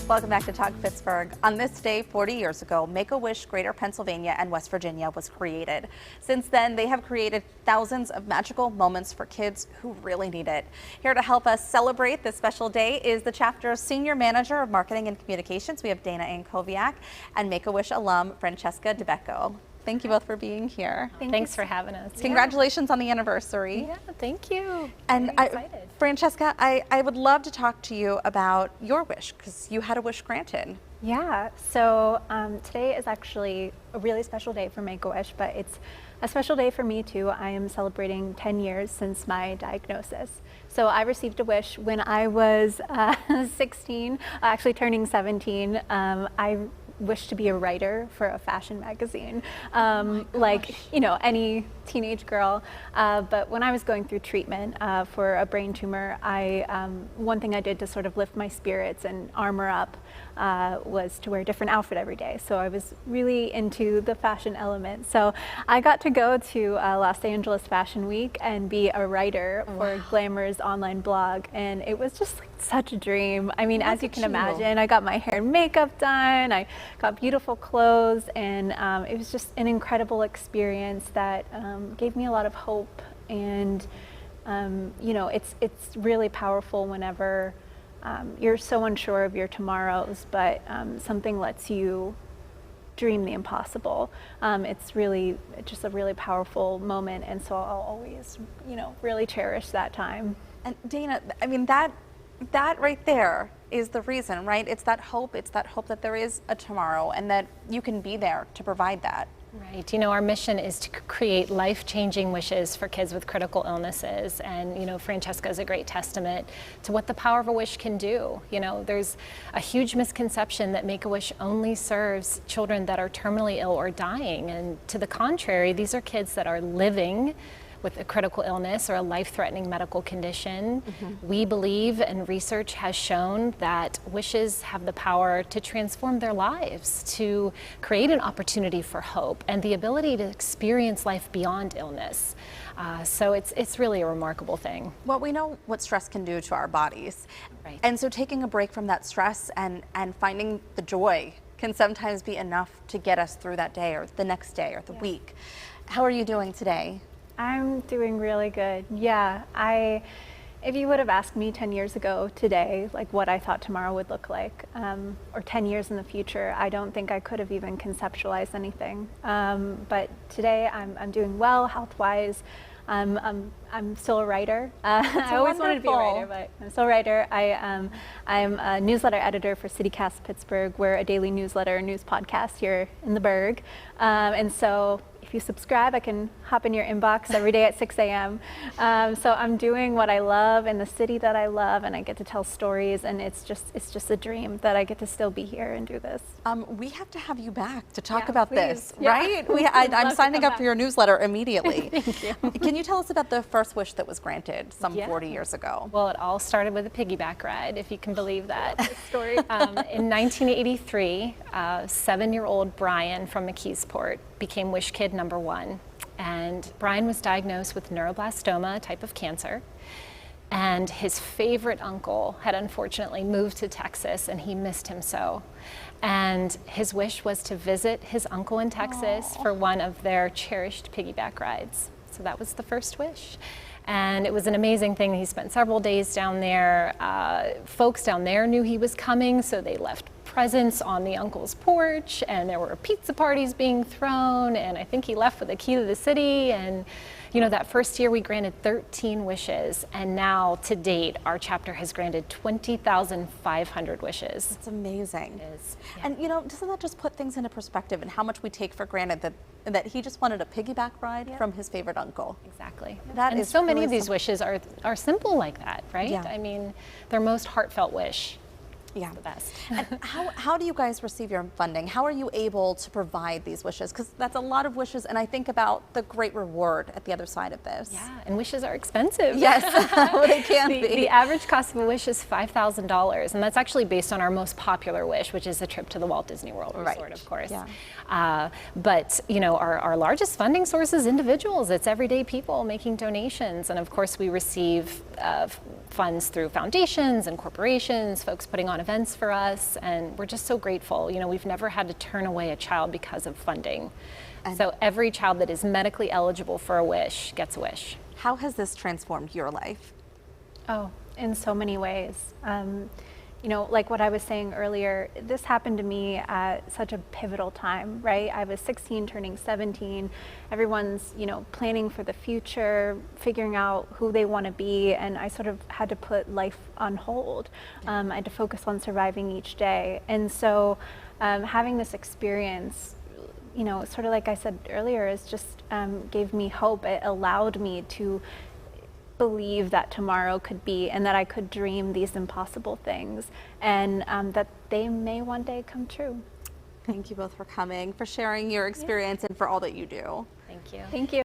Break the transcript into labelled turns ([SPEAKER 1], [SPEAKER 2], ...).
[SPEAKER 1] Welcome back to Talk Pittsburgh. On this day 40 years ago, Make-A-Wish Greater Pennsylvania and West Virginia was created. Since then, they have created thousands of magical moments for kids who really need it. Here to help us celebrate this special day is the chapter's Senior Manager of Marketing and Communications. We have Dana Antkowiak and Make-A-Wish alum Francesca Dabecco. Thank you both for being here.
[SPEAKER 2] Thanks for having us.
[SPEAKER 1] Congratulations on the anniversary.
[SPEAKER 2] Yeah, thank you.
[SPEAKER 1] And Francesca, I would love to talk to you about your wish, because you had a wish granted.
[SPEAKER 3] Yeah, so today is actually a really special day for Make-A-Wish, but it's a special day for me too. I am celebrating 10 years since my diagnosis. So I received a wish when I was 16, actually turning 17. I wished to be a writer for a fashion magazine, like, you know, any teenage girl. But when I was going through treatment for a brain tumor, one thing I did to sort of lift my spirits and armor up was to wear a different outfit every day. So I was really into the fashion element. So I got to go to Los Angeles Fashion Week and be a writer for Glamour's online blog. And it was just like such a dream. I mean, as you can imagine, I got my hair and makeup done. I got beautiful clothes, and it was just an incredible experience that gave me a lot of hope. And you know, it's really powerful whenever you're so unsure of your tomorrows, but something lets you dream the impossible. It's just a really powerful moment, and so I'll always, you know, really cherish that time.
[SPEAKER 1] And Dana, I mean, that right there is the reason, right? It's that hope that there is a tomorrow and that you can be there to provide that.
[SPEAKER 2] Right. You know, our mission is to create life-changing wishes for kids with critical illnesses. And, you know, Francesca is a great testament to what the power of a wish can do. You know, there's a huge misconception that Make-A-Wish only serves children that are terminally ill or dying. And to the contrary, these are kids that are living with a critical illness or a life-threatening medical condition. We believe, and research has shown, that wishes have the power to transform their lives, to create an opportunity for hope and the ability to experience life beyond illness. So it's really a remarkable thing.
[SPEAKER 1] Well, we know what stress can do to our bodies.
[SPEAKER 2] Right.
[SPEAKER 1] And so taking a break from that stress and finding the joy can sometimes be enough to get us through that day or the next day or the week. How are you doing today?
[SPEAKER 3] I'm doing really good. Yeah, if you would have asked me 10 years ago today, like what I thought tomorrow would look like, or 10 years in the future, I don't think I could have even conceptualized anything. But today I'm doing well health-wise. I'm still a writer. I always wanted to be a writer, but I'm still a writer. I'm a newsletter editor for CityCast Pittsburgh. We're a daily newsletter, news podcast here in the Burgh. And so if you subscribe, I can hop in your inbox every day at 6 a.m. So I'm doing what I love in the city that I love, and I get to tell stories, and it's just a dream that I get to still be here and do this.
[SPEAKER 1] We have to have you back to talk about this,
[SPEAKER 3] Yeah.
[SPEAKER 1] right? I'm signing up for your newsletter immediately.
[SPEAKER 3] Thank you.
[SPEAKER 1] Can you tell us about the first wish that was granted some 40 years ago?
[SPEAKER 2] Well, it all started with a piggyback ride, if you can believe that.
[SPEAKER 3] Story.
[SPEAKER 2] In 1983, 7-year-old Brian from McKeesport became Wish Kid #1. And Brian was diagnosed with neuroblastoma, a type of cancer. And his favorite uncle had unfortunately moved to Texas, and he missed him so. And his wish was to visit his uncle in Texas for one of their cherished piggyback rides. So that was the first wish. And it was an amazing thing. He spent several days down there. Folks down there knew he was coming, so they left presents on the uncle's porch, and there were pizza parties being thrown, and I think he left with a key to the city. And you know, that first year we granted 13 wishes, and now to date our chapter has granted 20,500 wishes.
[SPEAKER 1] It's amazing.
[SPEAKER 2] It is. Yeah.
[SPEAKER 1] And you know, doesn't that just put things into perspective and how much we take for granted that he just wanted a piggyback ride from his favorite uncle?
[SPEAKER 2] Exactly.
[SPEAKER 1] That
[SPEAKER 2] and
[SPEAKER 1] is
[SPEAKER 2] so many
[SPEAKER 1] really
[SPEAKER 2] of these wishes are simple like that, right?
[SPEAKER 1] Yeah.
[SPEAKER 2] I mean, their most heartfelt wish.
[SPEAKER 1] Yeah.
[SPEAKER 2] The best.
[SPEAKER 1] And how do you guys receive your funding? How are you able to provide these wishes? Because that's a lot of wishes, and I think about the great reward at the other side of this.
[SPEAKER 2] Yeah, and wishes are expensive.
[SPEAKER 1] Yes, they can be.
[SPEAKER 2] The average cost of a wish is $5,000, and that's actually based on our most popular wish, which is a trip to the Walt Disney World Resort, of course.
[SPEAKER 1] Yeah.
[SPEAKER 2] But you know, our largest funding source is individuals. It's everyday people making donations, and of course we receive funds through foundations and corporations, folks putting on events for us, and we're just so grateful. You know, we've never had to turn away a child because of funding. So every child that is medically eligible for a wish gets a wish.
[SPEAKER 1] How has this transformed your life?
[SPEAKER 3] Oh, in so many ways. You know, like what I was saying earlier, this happened to me at such a pivotal time, right? I was 16 turning 17. Everyone's, you know, planning for the future, figuring out who they want to be, and I sort of had to put life on hold. I had to focus on surviving each day. And so having this experience, you know, sort of like I said earlier, is just gave me hope. It allowed me to believe that tomorrow could be, and that I could dream these impossible things, and that they may one day come true.
[SPEAKER 1] Thank you both for coming, for sharing your experience, and for all that you do.
[SPEAKER 2] Thank you.
[SPEAKER 3] Thank you.